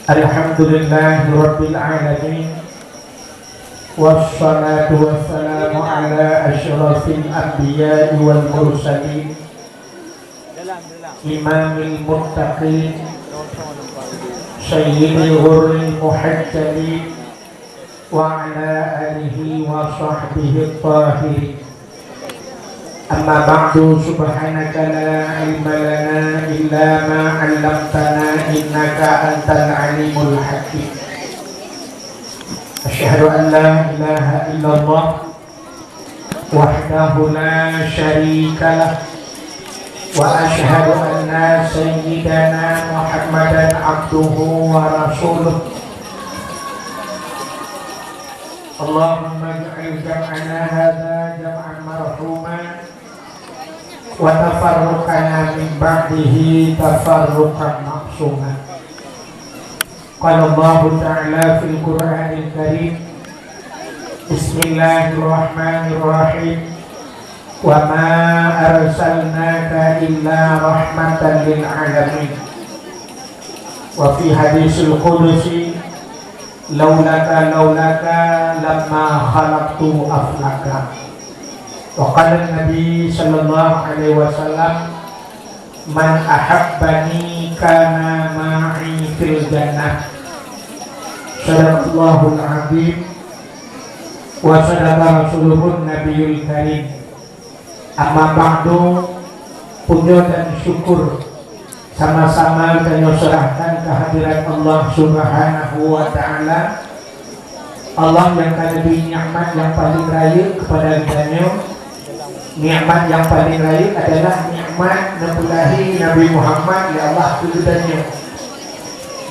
Alhamdulillah Rabbil Alamin. Wassalatu wassalamu ala asyrafil anbiya'i wal mursalin, imamil muttaqin, sayyidil ghurril muhajjalin, wa ala alihi wa sahbihi tahirin. Amma ba'du, subhanaka la ilma lana illa ma 'allamtana innaka antal alimul hakim. Asyhadu an la ilaha illallah wahdahu la syarika lah, wa asyhadu anna sayyidana Muhammadan abduhu wa rasuluh. Allahumma ij'al jam'ana hadza jam'an marhuman wa tafarruqana min ba'dihi tafarruqan ma'suman. Qala Allah Ta'ala fil Qur'anil Karim, Bismillahirrahmanirrahim, wa ma arsalnaka illa rahmatan lil alamin. Wa fi hadisul qudusi, laulaka lamma khalaqtu aflaka. Wa qala Nabi sallallahu alaihi wasallam, man ahabbani kana ma'i fil jannah. Sadaqallahul azim wa sadaqa rasuluhun nabiyul karim. Amma ba'du, puja dan syukur sama-sama kita serahkan kehadirat Allah Subhanahu wa taala. Allah yang lebih nikmat yang paling raya kepada kita. Nikmat yang paling raya adalah nikmat nabulahi Nabi Muhammad ya Allah kepadanya,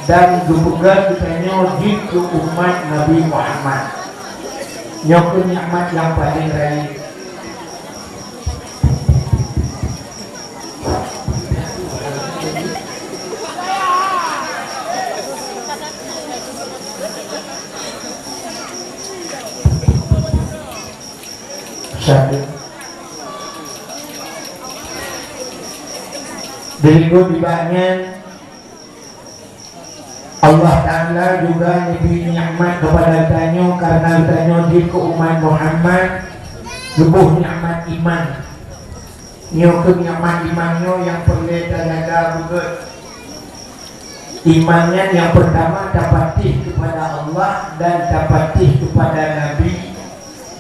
dan juga kitanya di umat Nabi Muhammad. Nyok nikmat yang paling raya. Satu. Berikut dibahasnya, Allah Ta'ala juga lebih nikmat kepada tanya karena tanya di umat Muhammad lebih nikmat iman. Nyo nikmat imannya yang perlu terjaga juga. Imannya yang pertama dapatih kepada Allah dan dapatih kepada Nabi,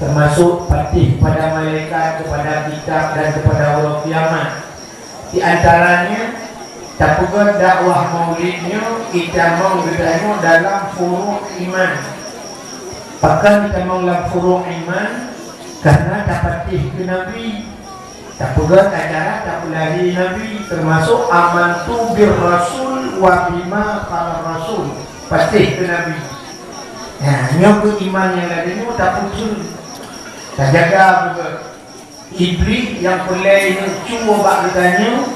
termasuk patih kepada malaikat, kepada kitab dan kepada orang kiamat. Di antaranya tapukan dakwah maulidnya kita mau bertanya dalam furu' iman. Bahkan kita mau dalam furu' iman karena dapatih ke Nabi. Tapukan acara tapulahi Nabi, termasuk amantu bir rasul wa bima qala rasul, patih ke Nabi. Nah, nyok iman yang lainnya tapukan terjaga juga. Iblis yang boleh cuma bak bertanya,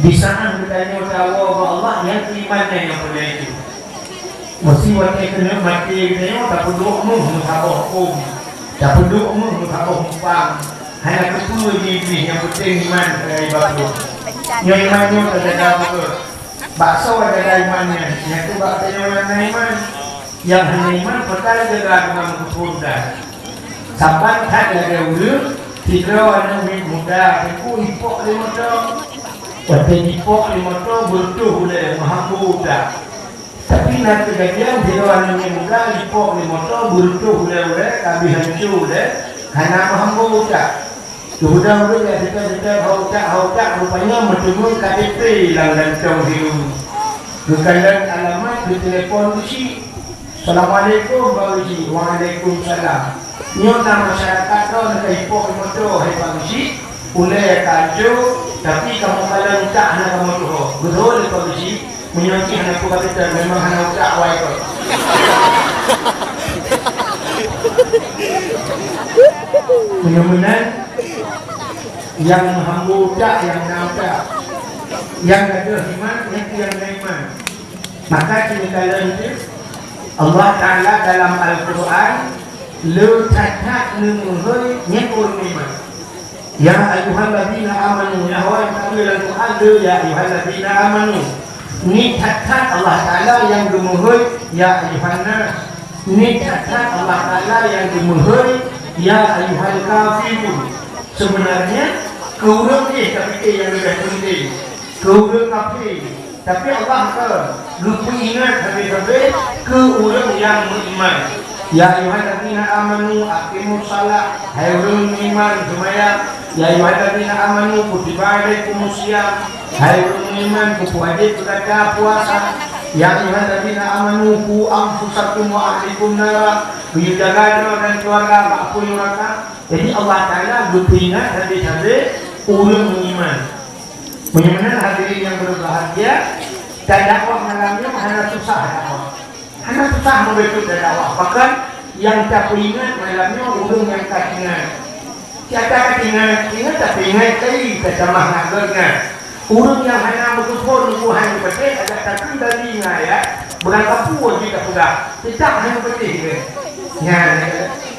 bisaan bertanya tahu Allah yang imannya yang boleh itu. Mesti waktu kena mati bertanya, tak perlu muhabah hukum, tak perlu muhabah hukum. Hanya ketua iblis yang penting iman dari baru. Yang imannya terjaga betul. Bakso ada imannya, yang tu bak tanya orang iman, yang hanya iman perkara jaga dengan kepulauan. Sampai tak ada ulu. Tiga orang muda, aku ipok lima tahun. Waktu ipok lima tahun bertuh oleh maha muda. Tapi nanti kejadian tiga orang muda, ipok lima tahun bertuh oleh kami hancur oleh karena maha muda. Sudah kita hautak rupanya bertemu KTP dalam tahun hidup. Bukanlah alamat di telefon usi. Assalamualaikum Pak Uji. Waalaikumsalam. Nyota masyarakat tu nak ipok motor hai Pak Uji, boleh kacau, tapi kamu kalau tak nak kamu tu, betul Pak Uji, menyonci anak aku kata memang anak tak wai kau. Benar-benar yang hamba tak, yang nampak, yang ada iman, yang iman. Maka kita lanjut, Allah Ta'ala dalam Al-Quran lu cacat menguhai nyekul iman. Ya ayuhalladzina amanu, ya wahai kalian Al-Quran, ya ayuhalladzina amanu, Ni kata Allah Ta'ala yang gemuhur, ya ayuhanna. Ni kata Allah Ta'ala yang gemuhur, ya ayuhal kafirun. Sebenarnya keurang ni tapi yang lebih penting. Keurang kafir. Tapi Allah lupa ingat habis-habis keurang yang beriman. Ya ayyuhallazina amanu aqimus shalah. Hai orang beriman sembahyang. Ya ayyuhallazina amanu kutiba alaikumus syiyam. Hai orang beriman wajib berada puasa. Ya ayyuhallazina amanu qu anfusakum wa ahlikum nar. Menjaga dan keluarga apa neraka. Jadi Allah Taala berperingat habis-habis orang beriman. Bagaimana hadirin yang berbahagia, dan dakwah malamnya hanya susah dakwah. Hanya susah membetul dakwah. Bahkan yang tak ingat malamnya orang yang tak ingat. Siapa tak ingat tapi ingat kali kata mahnagarnya. Orang yang hanya berkumpul hanya betul agak takut dari ya. Berangkat pun jika sudah. Tidak hanya betul ke. Ya.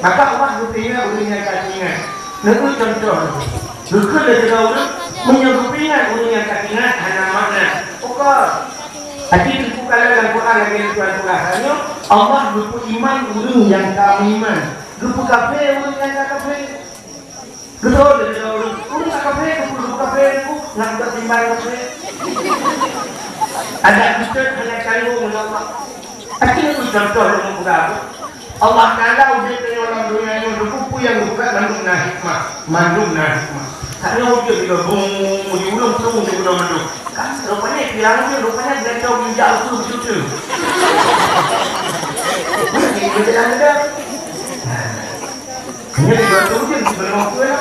Maka Allah berperingat orang yang tak ingat. Lalu contoh. Bukan dari orang menyebutkan orang yang tak ingat hanya makna. Bukan. Hadis itu kalau dalam Quran lagi Tuhan-Tuhannya Allah lupa iman orang yang tak iman. Lupa kafir orang yang tak kafir. Betul dari orang. Orang tak kafir, lupa kafir itu nak beriman kafir. Ada kita hanya cari Allah. Akhirnya itu contoh yang berapa. Allah Taala uji tanya orang dunia ini buku yang buka mandung hikmah, mandung hikmah. Karena uji kita uji ulang terus uji ulang mandung. Kan rupanya bilangnya rupanya dia tahu bijak tu betul. Ini betul ada. Ini dia tu je sebelum aku lah.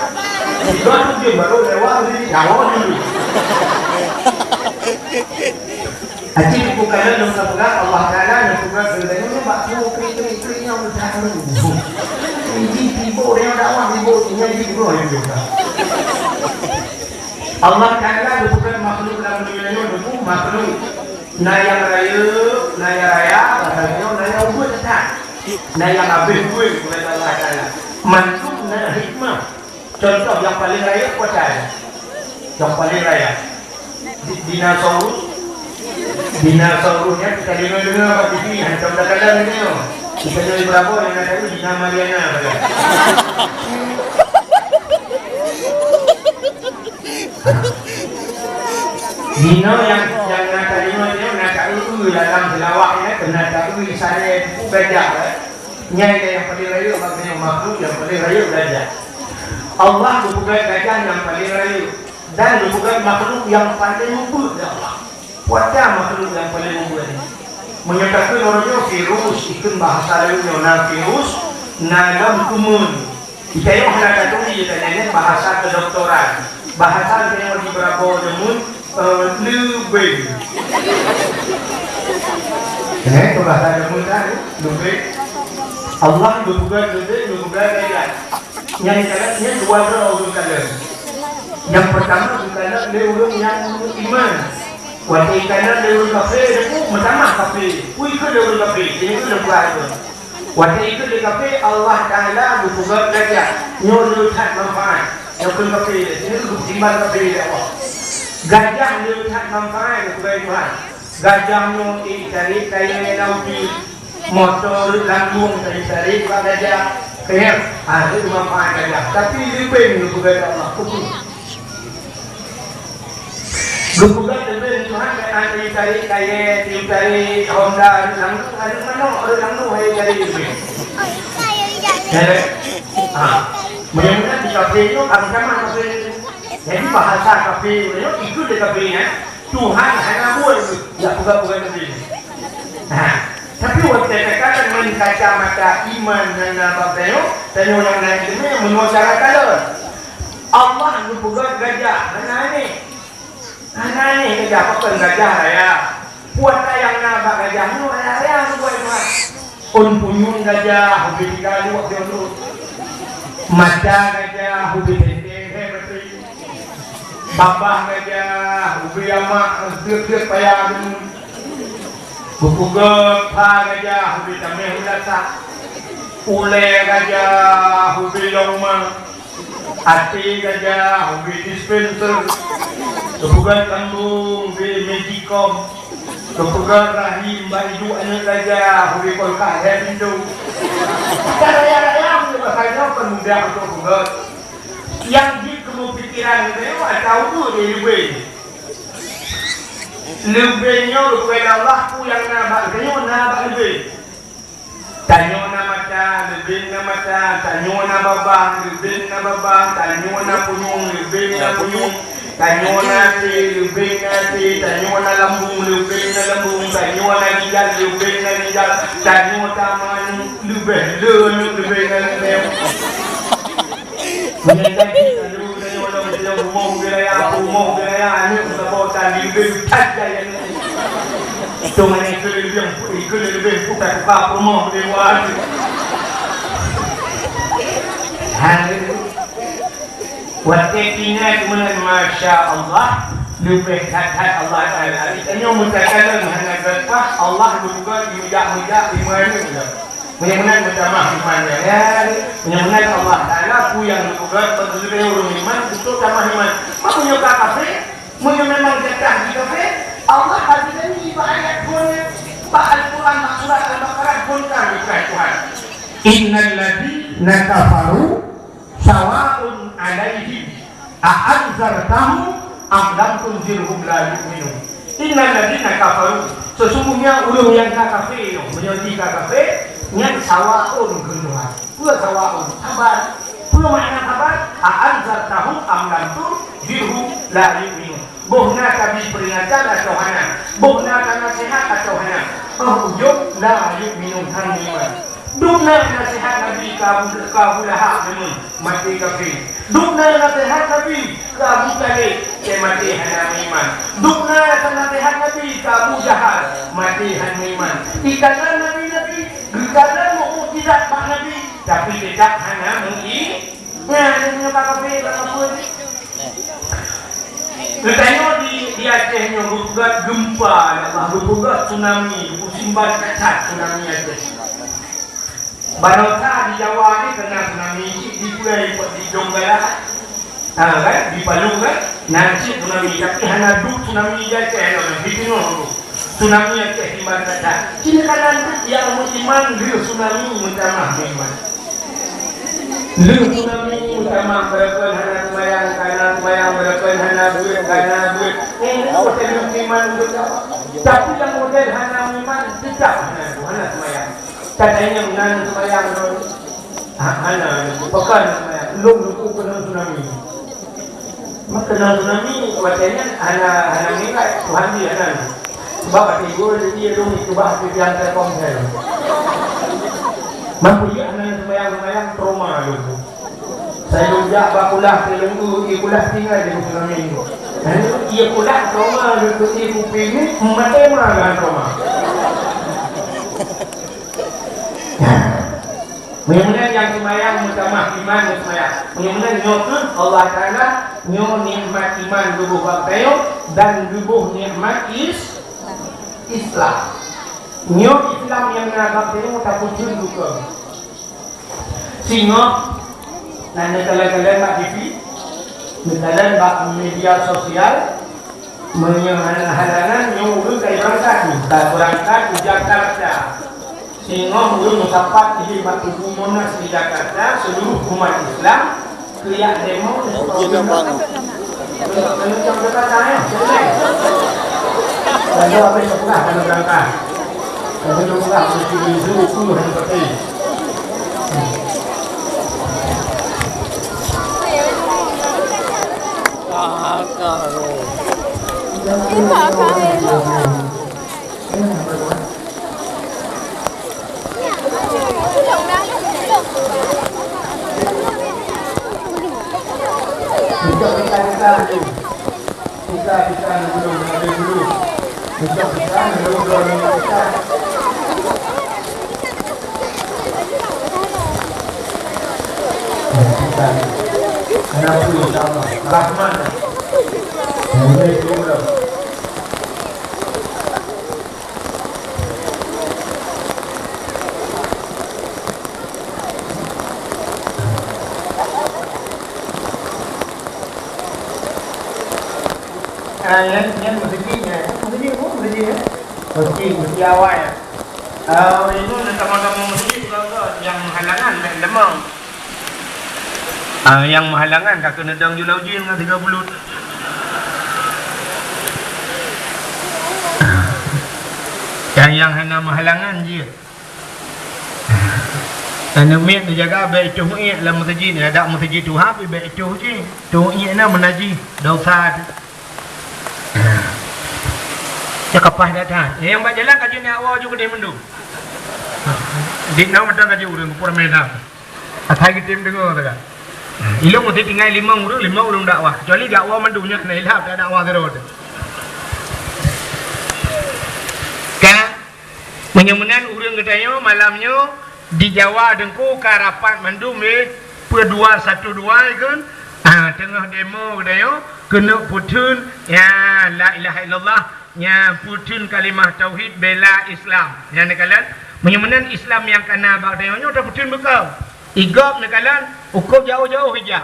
Dia tu je baru lewat ni jauh dulu. Haji bukan dalam sebelah Allah Taala yang bukan sebenarnya bakso kering-kering yang bertahan. Ini tiba dia dakwah tiba tinggal di bawah yang juga. Allah Taala bukan makhluk dalam dunia ini, bukan makhluk. Nayang raya, katanya nayang ubud tak. Nayang habis gue bukan Allah Taala. Mantuk nayang hikmah. Contoh yang paling raya apa saja? Yang paling raya. Dinosaurusnya kita dengar apa TV hantar dalam ini. Kita jadi berapa yang ada itu Dina Mariana pada. Dino yang nak Dino itu dalam selawaknya kena tahu misalnya belajar. Nyai yang paling raya maksudnya makhluk yang paling raya belajar. Allah bukan gajah yang paling raya dan bukan makhluk yang paling lembut ya Allah. Wajah makhluk yang paling lembut ini menyatakan orangnya virus itu bahasa lainnya virus dalam kumun. Kita yang hendak tahu dia tanya bahasa kedokteran. Bahasa yang di berapa namun lebih. Itu bahasa namun kan lebih. Allah berbuat lebih gaya. Yang katanya dua orang kalian. Yang pertama bukanlah orang yang iman. Waktu ikannya dia orang kafir, dia pertama kafir. Ikut dia orang kafir, ini tu dia buat. Waktu itu dia kafir, Allah Taala berbuat gajah. Nyuruh tak manfaat. Yang pun kafir, ini tu timbal kafir dia Allah. Gajah nyuruh tak manfaat kepada Tuhan. Gajah nyuruh cari kaya lauti, motor langgung cari gajah. Kaya, itu manfaat gajah. Tapi lebih kepada Allah. Bukan dengan Tuhan kata cari kaya, cari Honda, ada mana orang hai cari lebih. Jadi, bagaimana di kafe itu sama kafe. Jadi bahasa kafe itu di kafe Tuhan hanya buat, ya bukan lebih. Tapi waktu katakan menkacamata iman dan apa itu, dan orang lain itu mengucapkan Allah bukan gajah, mana ini? Anak ni gajah apa pun gajah raya. Puan yang nak gajah ni raya buat buat. Punyun gajah, hobi tiga waktu itu. Mata gajah, hobi tenteng betul. Babah gajah, hobi amak, dia payah. Buku gapa gajah, hobi tameh ulasak. Ule gajah, hobi longma. Hati gajah, hobi dispenser. Bukan tanggung di Magicom. Kepegang rahim baju anak raja boleh kolkah itu. Kita raya-raya punya bahasa pemuda untuk pegang. Yang di kamu pikiran itu tahu tu dia lebihnya kepada Allah ku yang nabak lebih. Tanyo na mata, lebih na mata, tanyo na babang, lebih na babang, tanyo na punyung, lebih na punyung, tanyo na ti, lebih na ti, tanyo na lambung, lebih na lambung, tanyo na ginjal, lebih na ginjal, tanyo taman, lebih na lebih. Menyatakan tanyo na mesti umum wilayah anu sebutan lebih tajam yang itu mana ikut lebih bukan apa rumah dewan. Hari waktu ini kemudian masya Allah lebih kata Allah Taala. Ini mengatakan hanya kata Allah juga mudah di mana. Mudah-mudahan berjamaah imannya ya. Mudah-mudahan Allah Taala ku yang juga berdiri orang iman itu sama iman. Maknanya kafe, mungkin memang jatah di kafe. Allah hadirkan di ayat pun Al-Quran surah Al-Baqarah pun kami Tuhan. Innal ladzina kafaru sawa'un 'alaihim a'anzartahum am lam tunzirhum la yu'minun. Innal ladzina kafaru, sesungguhnya ulun yang kafir menjadi kafir yang sawa'un Tuhan. Dua sawa'un sabar. Dua makna sabar a'anzartahum am lam tunzirhum la yu'minun. Buhna kami peringatan atau hana, buhna kami nasihat atau hana. Yuk la yuk minum haniman. Dukna nasihat Nabi kamu lahap minum mati kafir. Dukna nasihat Nabi kamu kali mati hana iman. Dukna nasihat Nabi kamu jahat mati hana iman. Ikanan Nabi ikanan mukjizat Pak Nabi, tapi tidak hana mengi. Ya, ini apa kafir apa ni? Katanya di Aceh yang berbuat gempa, berbuat tsunami, bersimpan kacat tsunami Aceh. Baroka di Jawa ni kena tsunami di Pulau di Donggala, kan di Palu kan, nanti tsunami tapi hanya dua tsunami Aceh orang Filipino tsunami Aceh simpan kacat. Kini kanan yang musliman dia tsunami utama memang. Lu tsunami utama berapa hana mayang berapa hana duit. Ini hotel musliman juga. Tapi yang model hana iman tidak hana mayang. Katanya hana mayang hana pekan mayang. Belum kena tsunami. Maka tsunami katanya hana nilai Tuhan dia hana. Sebab tidur dia dong itu bah yang terkomsel. Mampu dia hana mayang trauma dulu. Saya lujak bakulah telunggu ikulah tinggal di tsunami itu. Dan ia kulah trauma untuk ibu pilih mati mana trauma. Mudah-mudahan yang semayang mutamah iman semayang. Mudah-mudahan nyokun Allah Taala nyo nikmat iman lubuh baktayo dan lubuh nikmat Islam. Nyo Islam yang baktayo tak pucun juga. Singo dan kalian mak TV, kalian mak media sosial, menyehalangan yang urus dari berangkat di Jakarta. Sehingga urus mencapai di batu Monas di Jakarta, seluruh umat Islam kriak demo. Kalau Jakarta ya, lalu apa yang pernah kalau berangkat? Kalau pernah mesti disuruh puluh seperti. Yang rezekinya, rezeki ya. Mesti awal. Ini teman-teman masjid yang halangan dan demang. Yang menghalangan tak kena dang jual ujian dengan 3 bulut. Yang hana menghalangan je. Ana miat dia jaga baik tu muat dalam masjid ni ada masjid tu habis baik tu je. Tu iana menaji dosa. Cakapah datang. Yang buat jalan kaji ni awal juga dia mendung. Di nama datang kaji urang pura menang. Atai kita dengar tak? Ilmu mesti tinggal 5 orang dakwah. Kecuali dakwah mendungnya kena ilham tak dakwah terus. Kan? Menyemenan urang katanya malamnya di Jawa dengku karapat mandum perdua 1-2 kan. Tengah demo katanya kena putun ya la ilaha illallah nya putun kalimah tauhid bela Islam. Yang nekalan menyemenan Islam yang kena bagdanya dah putun bekau. Igap nekalan ukur jauh-jauh hijab.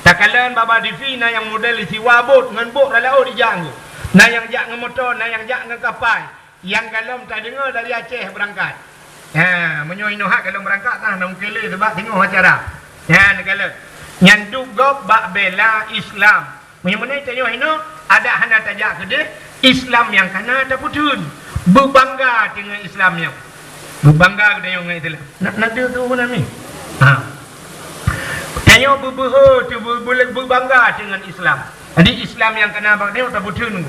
Takalan baba divi na yang model siwa bot ngan bot dalau di jang. Na yang jak ngan motor, na yang jak ngan kapal. Yang galom tak dengar dari Aceh berangkat. Menyoi nohat kalau berangkat tah nak kele sebab tengok acara. Nekalan nyanduk gop bak bela Islam. Menyemenai tanya hino ada hana tajak kedeh Islam yang kana tak putun. Berbangga dengan Islamnya. Berbangga dengan Islam. Nak ada tu pun ni. Tanya boleh berbangga dengan Islam. Jadi Islam yang kena bang ni tak putun.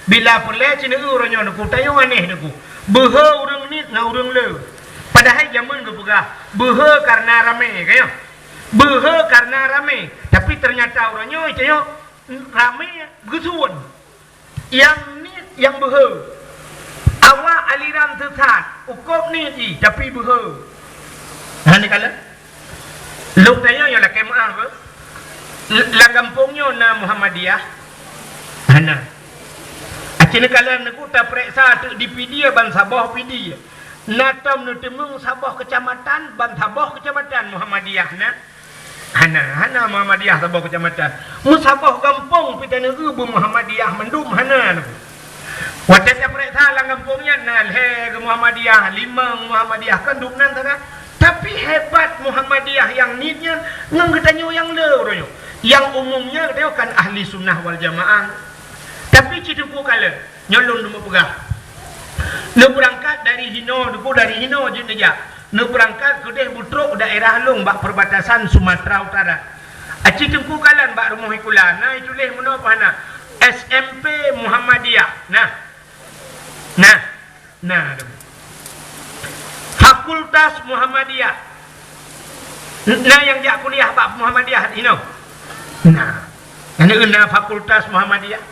Bila pulai cina orangnya nak tanya aneh nak. Beha orang ni na orang le. Padahal zaman ke pegah. Beha karena ramai kaya. Beha karena ramai. Tapi ternyata orangnya tanya ramai begitu. Yang ni yang beha. Awak aliran sesat. Ukup ni je tapi beha. Ni kala. Luk tanya yang lah kemah apa? La kampungnya na Muhammadiyah. Hana. Acina kala nak tak periksa tu di PD ban Sabah PD. Natam nu temung Sabah kecamatan ban Sabah kecamatan Muhammadiyah na. Hana Muhammadiyah Sabah kecamatan. Mu Sabah kampung pita negeri bu Muhammadiyah mendum hana. Wadah tak periksa la kampungnya na le Muhammadiyah 5 Muhammadiyah kan duknan tak. Tapi hebat Muhammadiyah yang niatnya nang katanya yang le orangnya. Yang umumnya dia kan ahli sunnah wal jamaah. Tapi ciduku kala nyolong dulu pegah. Nak berangkat dari Hino, dari Hino je saja. Nak berangkat ke deh butruk daerah Long bak perbatasan Sumatera Utara. Ciduku kala bak rumah ikulan. Nah itu leh mana apa nak? SMP Muhammadiyah. Nah. Fakultas Muhammadiyah. Nah yang jak kuliah bab Muhammadiyah Hino. Yang fakultas Muhammadiyah.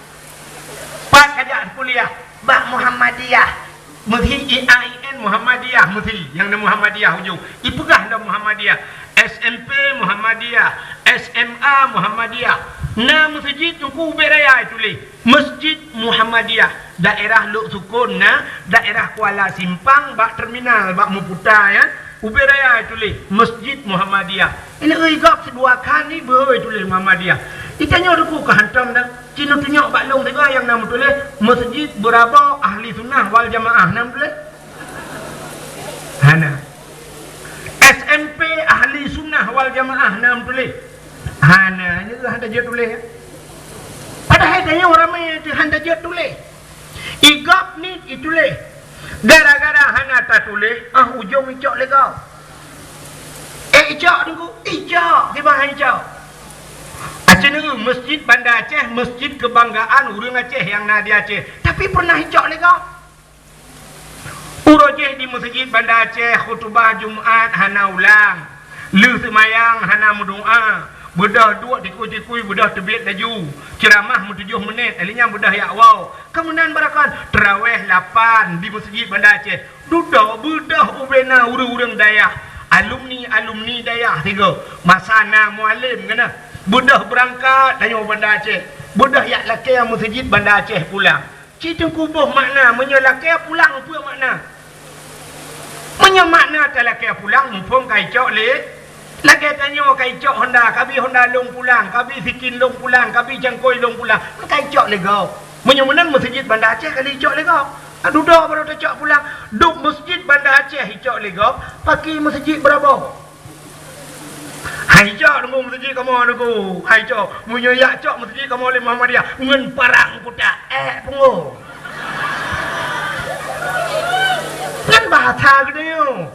Pak kajak kuliah bab Muhammadiyah. Mesti IAIN Muhammadiyah mesti yang nama Muhammadiyah hujung. Ipegah dah Muhammadiyah. SMP Muhammadiyah, SMA Muhammadiyah. Nah masjid tunggu beraya itu leh. Masjid Muhammadiyah daerah Luk Sukun daerah Kuala Simpang bak terminal bak Muputar ya. Uberaya itu leh Masjid Muhammadiyah. Ini igap sedua kali ber itu leh Muhammadiyah. Itanya ada ku hantam dah. Cina tunjuk bak long tiga yang nama tu leh Masjid Beraba Ahli Sunnah wal Jamaah nama tu leh. Hana. SMP Ahli Sunnah wal Jamaah nama tu leh. Hana ini handa je tulis. Padahal tanya orang ramai itu handa je tulis. Igap ni ditulis. Gara-gara hana tak tulis, ujung icak le kau. Icak tunggu, icak, di bahan icak. Aceh ni masjid Bandar Aceh, masjid kebanggaan urang Aceh yang nak di Aceh. Tapi pernah icak le kau. Urojeh di masjid Bandar Aceh khutbah Jumaat hana ulang. Lu semayang hana berdoa. Bedah dua tikui-tikui bedah terbit laju. Ceramah 7 minit. Alinya bedah ya wow. Kemudian barakan terawih 8 di masjid Bandar Aceh. Dudah bedah ubena urang-urang dayah. Alumni dayah 3. Masana mualim kena. Bedah berangkat tanya Bandar Aceh. Bedah yak laki masjid Bandar Aceh pulang. Cita kubuh makna menyelaki pulang apa makna? Makna tak laki pulang mumpung kai cok le. Lagi tanya kai cok Honda, kabi Honda long pulang, kabi Sikin long pulang, kabi Jangkoi long pulang. Kai cok le kau. Menyemenan masjid Bandar Aceh kali cok le kau. Duduk baru tercak pulang. Duk masjid Bandar Aceh hijau legap. Pakai masjid berapa? Hijau nunggu masjid kamu nunggu. Hijau. Munyoyak cok masjid kamu oleh Muhammadiyah. Ngen parang putak. Pungu. Ngan bahasa gede yo.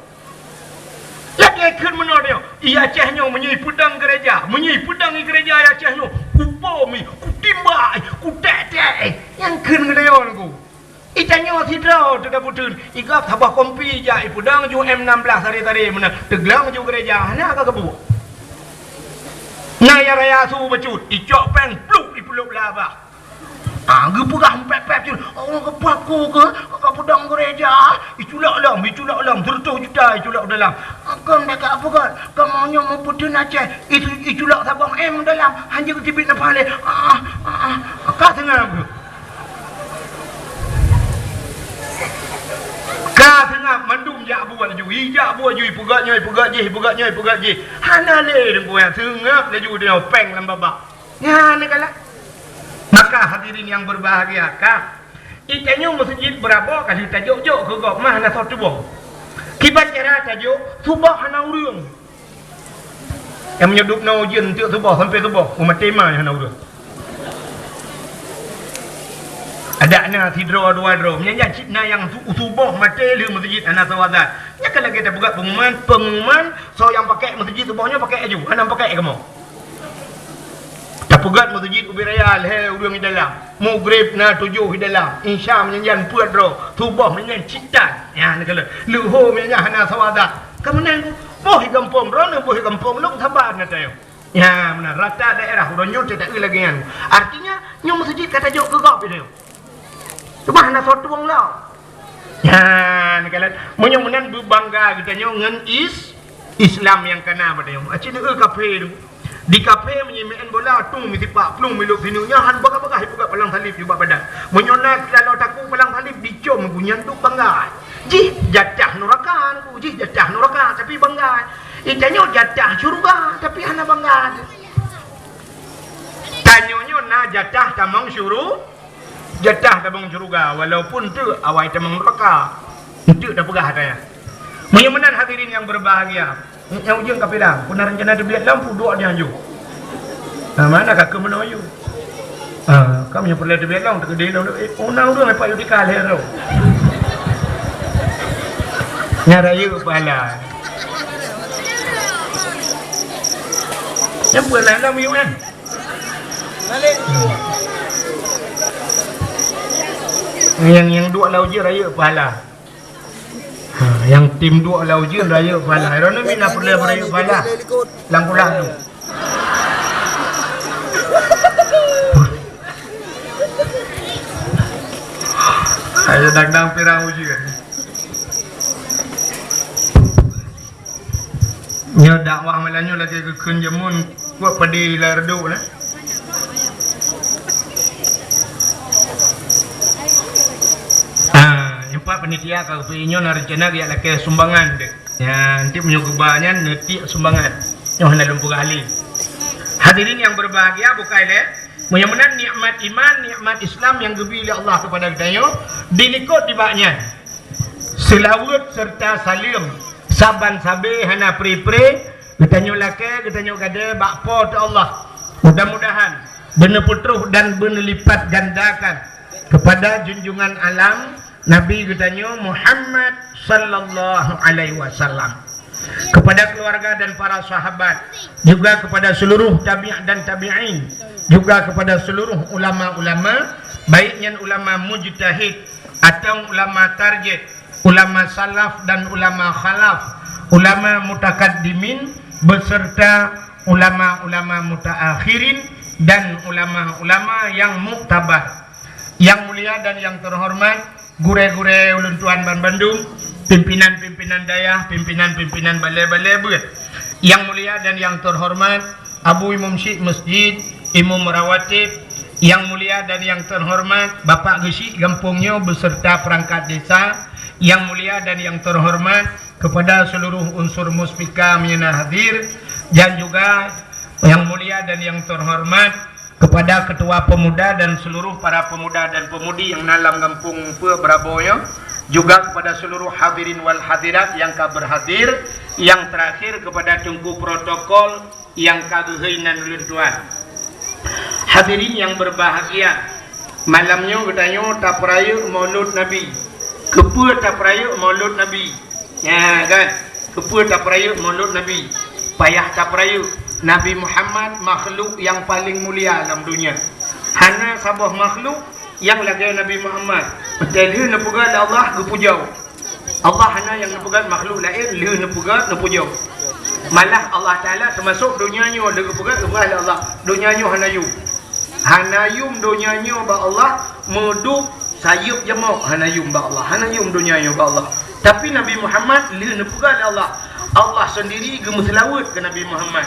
Lagi kan mana dia? Ia Acehnya menyai pedang gereja. Menyai pedang di gereja ia Acehnya. Kupomi, kutimbai, kutetek. Yang kan gede yo nunggu. Itanya sidra tidak putun. Igap tabah kompi ja ipudang ju M16 hari-hari mana teglang ju gereja. Hana ka kebu. Naya raya su becut. Icok peng pluk ipuluk laba. Gepegah pep-pep je. Orang kepaku ke pedang gereja. Iculak lam tertuh juta iculak dalam. Kan dekat apa kan? Kamu mau putun Aceh. Iculak sabang M dalam. Hanya ketibit napale. Kak tengah ke? Kah tengah mandum jak buat laju. Ijak buat ju pegat je. Hana le dengku yang tengah laju dia peng lam babak. Ya ni kalah. Maka hadirin yang berbahagia kah? Itanya masjid berapa kali tajuk-juk ke gop mah na satu buah. Kibat cara tajuk subah hana urang. Yang menyudup na ujian untuk subah sampai subah. Umat tema hana urang. Ada na tidro dua dro. Menyanyi cipna yang subah mati le masjid ana sawadat. Nya kalau kita buka pengumuman so yang pakai masjid subahnya pakai aju. Hana pakai kamu. Pegat masjid ubi rayal he urang di dalam mugrib na 7 di dalam insya menyanyian puat ro subah menyanyian citan ya ni kala luho menyanyian hana sawadat kemenang boh kampung rono boh kampung lu sabar na tayo ya benar rata daerah udah nyut tak lagi kan artinya nyu masjid kata jok ke gop itu cuma hana satu wong lau ya ni kala menyan berbangga kita nyu ngan Islam yang kena pada yo acin kafe tu. Di kafe menyimpan bola tung mesti pak plung miluk sinunya han bagah-bagah buka palang salib juga badan. Menyonat kalau takut palang salib dicom gunyan tu bangga. Jih jatah neraka aku, jih jatah neraka tapi bangga. Itanya jatah syurga tapi hana bangga. Tanyonyo na jatah tamang syuru, jatah tamang syurga walaupun tu awai tamang neraka. Itu dah pegah katanya. Menyamanan hadirin yang berbahagia. Yang ujung kapilah, puna rencana dia lampu dua dia anju. Mana kakak menayu? Kamu yang perlu dia lampu terkede dah. Unang tu lepas itu dikal hero. Nyarayu kepala. Yang buat lain lampu kan? Yang dua lau je raya kepala. Yang tim dua lau je raya kepala. Rana mina perlu raya kepala. Langkulah tu. Saya dang pirang uji kan. Nya dakwah malanyo lagi ke kunjamun buat padi lardo lah. Empat panitia kalau pinyo na rencana dia lagi sumbangan dek. Ya nanti punya kebanyakan nanti sumbangan. Yang hendak lumpur kali. Hadirin yang berbahagia bukai le. Mudah-mudahan nikmat iman, nikmat Islam yang diberi oleh Allah kepada kita dilikut tibanya. Selawat serta salim saban sabe hana pri-pri kita nyolake kita nyogade bakpo ta Allah. Mudah-mudahan benar putruh dan benar lipat gandakan kepada junjungan alam Nabi kita Muhammad sallallahu alaihi wasallam, kepada keluarga dan para sahabat, juga kepada seluruh tabi'in dan tabi'in, juga kepada seluruh ulama-ulama, baiknya ulama mujtahid atau ulama tarjih, ulama salaf dan ulama khalaf, ulama mutakaddimin beserta ulama-ulama mutaakhirin dan ulama-ulama yang muktabar. Yang mulia dan yang terhormat gure-gure ulun tuan Bandung, pimpinan-pimpinan dayah, pimpinan-pimpinan balai-balai buat. Yang mulia dan yang terhormat Abu Imam Syekh Masjid, Imam Rawatib, yang mulia dan yang terhormat Bapak Gesi Gampungnya beserta perangkat desa, yang mulia dan yang terhormat kepada seluruh unsur muspika yang hadir, dan juga yang mulia dan yang terhormat kepada ketua pemuda dan seluruh para pemuda dan pemudi yang dalam kampung Braboyo, juga kepada seluruh hadirin wal hadirat yang berhadir, yang terakhir kepada tunggu protokol yang kagehainan ulun tuan. Hadirin yang berbahagia, malamnya katanya tak peraya Maulud Nabi. Kepa tak peraya Maulud Nabi. Ya kan? Kepa tak peraya Maulud Nabi. Payah tak peraya. Nabi Muhammad makhluk yang paling mulia dalam dunia. Hana sabah makhluk yang lagi Nabi Muhammad. Jadi nepugat Allah gepujau. Allah hana yang nepugat makhluk lain, dia nepugat nepujau. Malah Allah Taala termasuk dunianya ada gepugat kepada Allah. Dunianya hanayu. Hanayum dunianya ba Allah medup sayup jamak hanayum ba Allah. Hanayum dunianya ba Allah. Tapi Nabi Muhammad dia nepugat Allah. Allah sendiri gemeselawat ke Nabi Muhammad.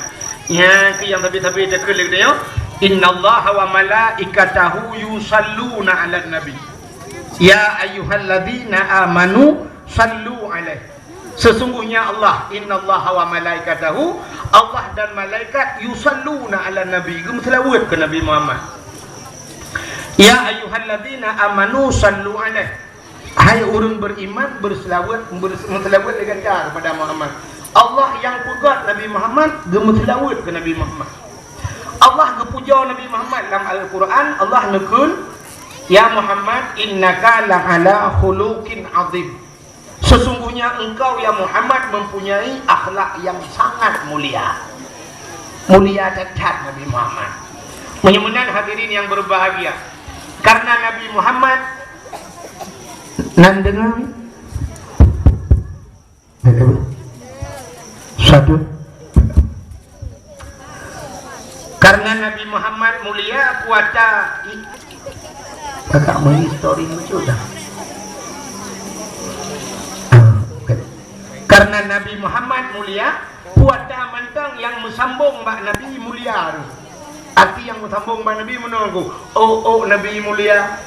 Yang tapi dekel dia, innallaha wa malaikatahu yusalluna 'alan nabi. Ya ayyuhalladzina amanu sallu 'alaihi. Sesungguhnya Allah, innallaha wa malaikatahu, Allah dan malaikat yusalluna 'alan nabi, gemeselawat ke Nabi Muhammad. Ya ayyuhalladzina amanu sallu 'alaihi. Hai orang beriman berselawat dengan cara kepada Muhammad. Allah yang pegat Nabi Muhammad gemeselawat ke Nabi Muhammad. Allah gepuja Nabi Muhammad dalam Al-Quran. Allah nekun, ya Muhammad innaka la'ala khuluqin azim. Sesungguhnya engkau ya Muhammad mempunyai akhlak yang sangat mulia. Mulia cacat Nabi Muhammad. Menyembuhkan hadirin yang berbahagia, karena Nabi Muhammad nan dengar satu, karena Nabi Muhammad mulia kuasa kakak mau histori lucu dah. Karena Nabi Muhammad mulia kuasa mantang yang mesambung mbak Nabi mulia tu. Arti yang mesambung mbak Nabi menunggu. Oh Nabi mulia.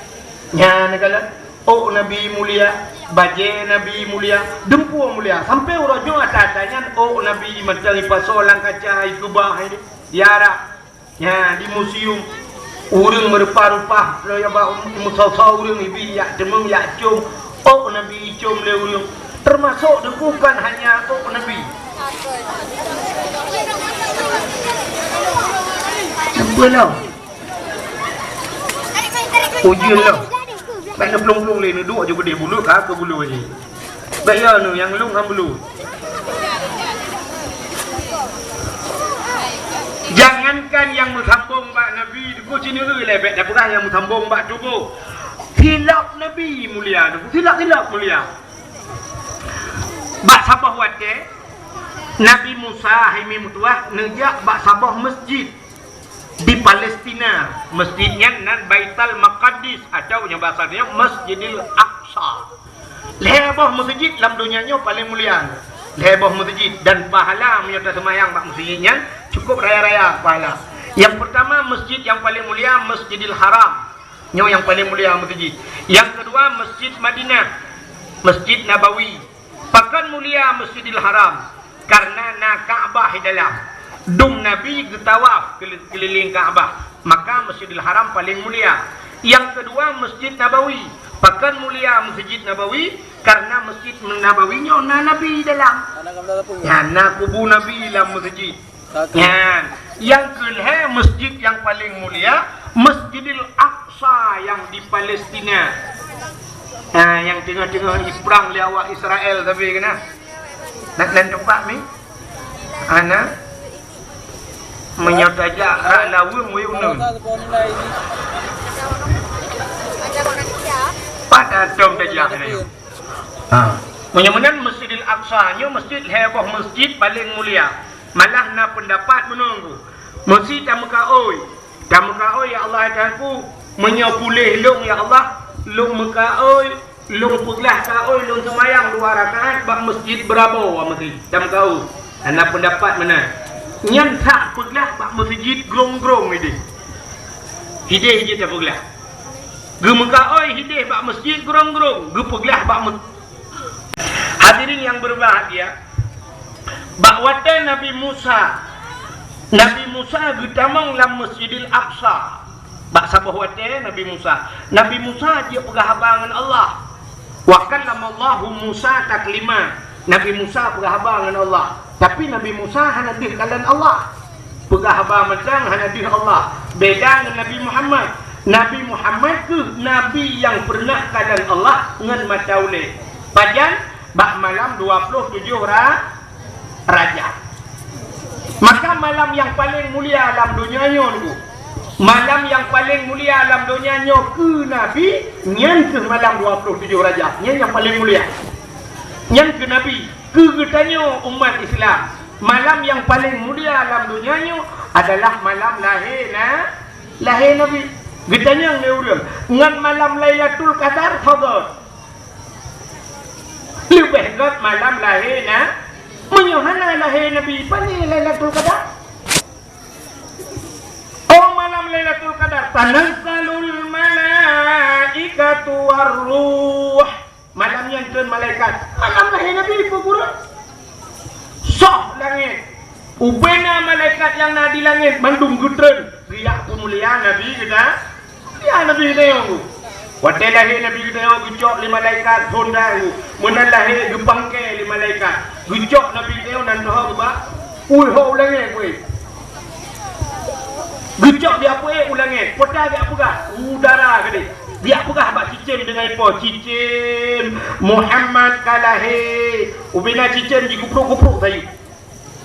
Nya negala. Oh Nabi mulia, baje Nabi mulia, dempu mulia. Sampai orang jua tanya, oh Nabi macam pasolang kaca ikubah ini, yara, ya di museum, urang merupa-rupa, lo ya bah musau urang ibi ya demam ya cum, oh Nabi cum le urang, termasuk bukan hanya oh Nabi. Benar. Ujian lo. Baik pelung-pelung lain duduk je gede bulu ke bulu je. Baik ya nu yang lung ham bulu. Jangankan yang mesambung bak Nabi tu sini lebek dah perang yang mesambung bak tubuh. Hilap Nabi mulia tu. Hilap mulia. Bak Sabah wate Nabi Musa himi mutuah nejak bak Sabah masjid di Palestina, masjidnya nan Baitul Maqdis atau yang bahasanya Masjidil Aqsa. Lebah masjid dalam dunianya paling mulia. Lebah masjid dan pahala menyerta semayang bak masjidnya cukup raya-raya pahala. Yang pertama masjid yang paling mulia Masjidil Haram. Yang paling mulia masjid. Yang kedua Masjid Madinah, Masjid Nabawi. Pakan mulia Masjidil Haram karena na Ka'bah di dalam. Dum Nabi getawaf keliling Kaabah, maka Masjidil Haram paling mulia. Yang kedua Masjid Nabawi, pakan mulia Masjid Nabawi karena Masjid Nabawi nya Nabi dalam. Ya, kubu Nabi dalam masjid. Ya, yang kedua masjid yang paling mulia Masjidil Aqsa yang di Palestina. Yang tengah-tengah perang liawak Israel tapi kena. Nak tempat ni. Ana menyataja rak lawung we unun pada dom tajak ni. Menyamanan Masjidil Aqsa nya masjid heboh, masjid paling mulia. Malah na pendapat menunggu masjid Mekah oi ya Allah Tuhanku menyapulih long ya Allah long Mekah oi long puglah ka oi long semayang 2 rakaat bak masjid berapa masjid Mekah oi. Ana pendapat mana nyan tak peglah bak masjid grong-grong ini. Hidih je tak peglah. Gemeka oi hidih bak masjid grong-grong, gepeglah bak Hadirin yang berbahagia, bak watan Nabi Musa Nabi Musa getamang lam Masjidil Aqsa. Bak sabah wate Nabi Musa. Nabi Musa dia perhabangan Allah. Wa kallamallahu Musa taklima. Nabi Musa perhabangan Allah. Tapi Nabi Musa hanadih kalan Allah. Perhabang macam hanadih Allah. Beda dengan Nabi Muhammad. Nabi Muhammad ke Nabi yang pernah kalan Allah dengan mataule. Pajan bak malam 27 Rajab. Maka malam yang paling mulia dalam dunia ni, malam yang paling mulia dalam dunia ni ke Nabi, nyan ke malam 27 Rajab, nyan yang paling mulia. Nyan ke Nabi, ke getanya umat Islam. Malam yang paling mulia dalam dunia ni adalah malam lahir Nabi. Getanya ni urang, ngan malam Lailatul Qadar fadl. Lebih gat malam lahir Menyuhana lahir Nabi Pani Lailatul Qadar. Oh malam Lailatul Qadar Tanazzalul malaikatu warruh. Malam yang turun malaikat. Malam lahir Nabi pura. Soh langit. Ubena malaikat yang ada di langit mandung gutren. Riak pemuliaan Nabi kita. Ya Nabi kita yang Waktu lahir Nabi kita yang gecok lima malaikat Honda Menang lahir gebangke lima malaikat Gecok Nabi kita yang nanti apa? Ho ulangnya gue Gecok dia apa ulangnya Pota dia apa kah? Udara ke dia apa kah? Bak cicim dengan apa? Cicim Muhammad kalahir Ubina cicim di kupruk-kupruk tadi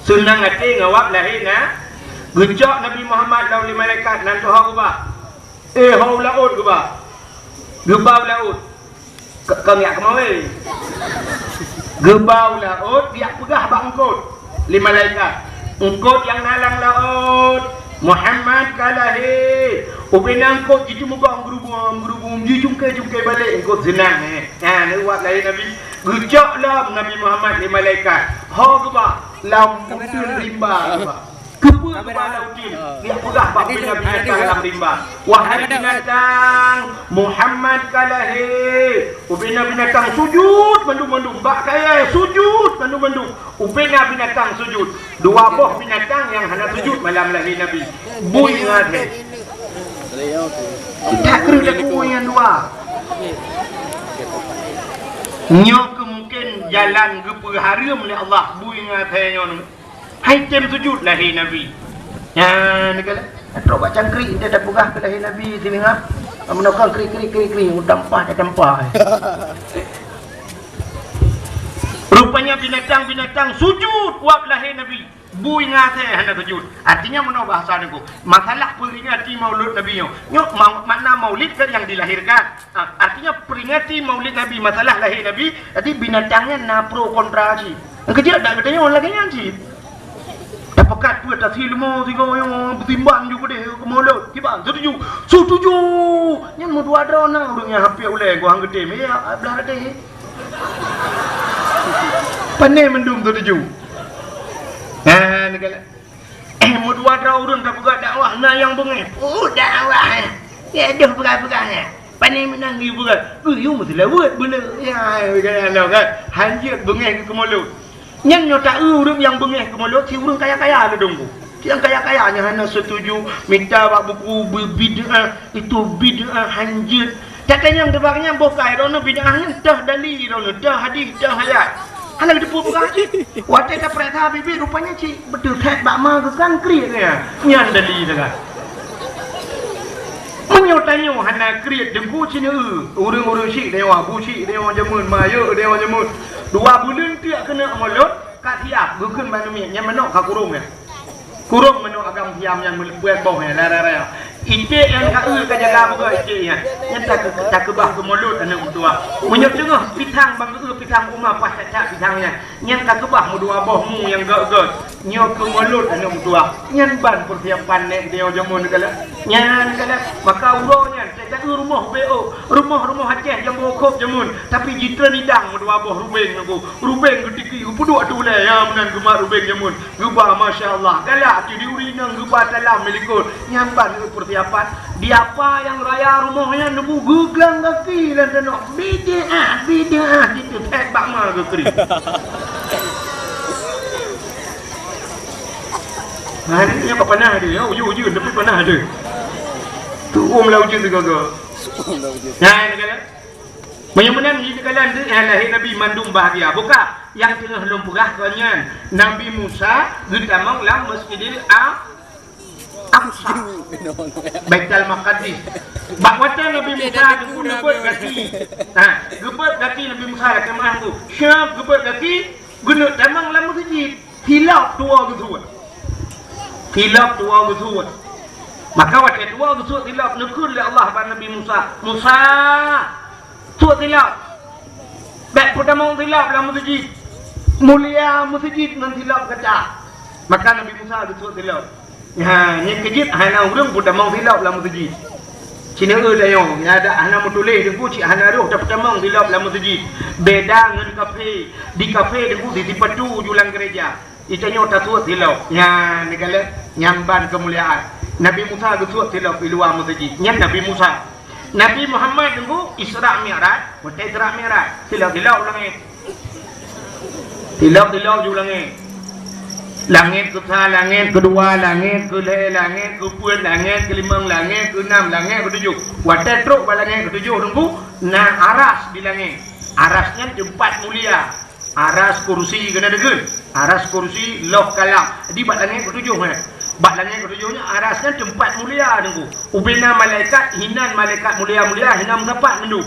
Senang hati ngawak lahir Gecok Nabi Muhammad lawan lima malaikat nanti apa? Hau laut ke ba? Gebau laut. Kau ngiak kemau Gebau laut dia pegah bak engkot. Lima malaikat. Engkot yang nalang laut. Muhammad kalahir. Ubina engkot itu muka gerubung dia jungkai balik engkot senang ni buat lahir Nabi. Gejak lam Nabi Muhammad lima malaikat. Hau ke ba? Lam utul rimba ke ba? Kepa kepala util dia pegah bak binatang dalam rimba. Wahai binatang Muhammad kalahir. Ubina binatang sujud mandung bak kaya sujud mandung ubina binatang sujud. Dua buah binatang yang hana sujud malam lahir Nabi. Bui ngade tak kena ku yang dua nyo kemungkin jalan ke haram oleh Allah bui ngade nyo hai tem sujud lahir Nabi. Ya negala. Teruk baca cangkrik dia dah pegah ke lahir Nabi sini ngap. Menokang krik tampah. Rupanya binatang sujud buat lahir Nabi. Bu ingat hana sujud. Artinya mana bahasa niku? Masalah peringati Maulid Nabi nyo. Makna Maulid kan yang dilahirkan. Artinya peringati Maulid Nabi masalah lahir Nabi. Jadi binatangnya na pro kontra si. Kecil dak katanya orang lagi nyanci. Pekat tu atas ilmu tiga yang bertimbang juga deh ke mulut. Kiban setuju. Yang mau dua drona urangnya hampir oleh gua hang gede ya belah gede. Pandai mendung setuju. Negala. Mau dua drona urang tak buka dakwah na yang bengeh. Oh dakwah. Ya dah pegang-pegangnya. Pandai menang dia buka. You mesti lewat benar. Ya kan. Hanjir bengeh ke mulut. Yang nyota urang yang bengeh ke mulut si urang kaya-kaya ada dong. Yang kaya-kayanya hanya setuju minta bak buku bid'ah itu bid'ah hanjir. Katanya yang debaknya bokai rono bid'ahnya dah dalil rono dah hadis dah ayat. Hana depu buka ci. Wate ka preta bibi rupanya ci betul tek bak ma ke kangkri dia. Nyan dalil dah. Menyotanya hana kriat dengku cina urang-urang syik dewa buci dewa jamun maya dewa jamun. 2 bulan tiak kena mulut kat tiap bukan manumi yang menok ka kurung ya. Kurung menok agam diam yang buat boh ya lara. Ite yang ka ka jaga buka ite ya. Yang tak kebah ke mulut anak tua. Menyot tengah pitang bang pitang rumah pas tak pitangnya. Yang ka kebah mu 2 bohmu yang gak. Nyok ke mulut anak tua. Nyan ban persiapan nek dia jamun kala. Nyan kala maka uronya tak rumah BO. Rumah Aceh yang bokop jamun. Tapi jitra nidang 2 boh rubeng aku. Rubeng ketiki puduk tu le ya menan gemar rubeng jamun. Gubah masya-Allah. Kala ti diurinang gubah dalam melikut. Nyan ban persiapan dia apa yang raya rumahnya nebu gugang kaki dan tenok bid'ah gitu tebak mah ke kering. Ni yang panah dia. Uju tapi panah dia. Tu lah uju tu gagal. Nah, ni kan. Menyemenang di kalan tu lahir Nabi mandum bahagia. Buka yang tengah lumpurah kanyan Nabi Musa getamang lam Masjidil Aqsa. Baitul Maqdis. Bakwata Nabi Musa gebut kaki. Gebut kaki Nabi Musa ke mah tu. Syab gebut kaki guna tamang lam masjid. Hilaf tua gesut. Hilaf tua gesut. Maka waktu tua gesut hilaf nekun oleh Allah pada Nabi Musa. Musa tu hilaf. Baik pertama hilaf lam masjid. Mulia masjid nan hilaf kaca. Maka Nabi Musa gesut hilaf. Ni kejit hana urang pun mau hilap dalam masjid. Cina dah yang ada hana mutuleh dengku cik hana roh dapat tamang hilap dalam masjid. Beda dengan kafe. Di kafe dengku di padu julang gereja. Itanya tak suat hilap. Ya negala nyamban kemuliaan. Nabi Musa gesuat hilap di luar masjid. Nyan Nabi Musa. Nabi Muhammad dengku Isra Mi'raj, wata Isra Mi'raj. Hilap langit. Hilap langit. Langit ke-1, langit kedua, langit ke-2, langit ke-4, langit ke-5, langit ke-6, langit ke-7. Wadah truk pada langit ke-7 tunggu. Nah aras di langit. Arasnya tempat mulia. Aras kursi kena degen. Aras kursi loh kalam. Di bak langit ke-7 kan. Bak langit ke-7 nya arasnya tempat mulia tunggu. Ubina malaikat hinan malaikat mulia-mulia hinam tempat mendu.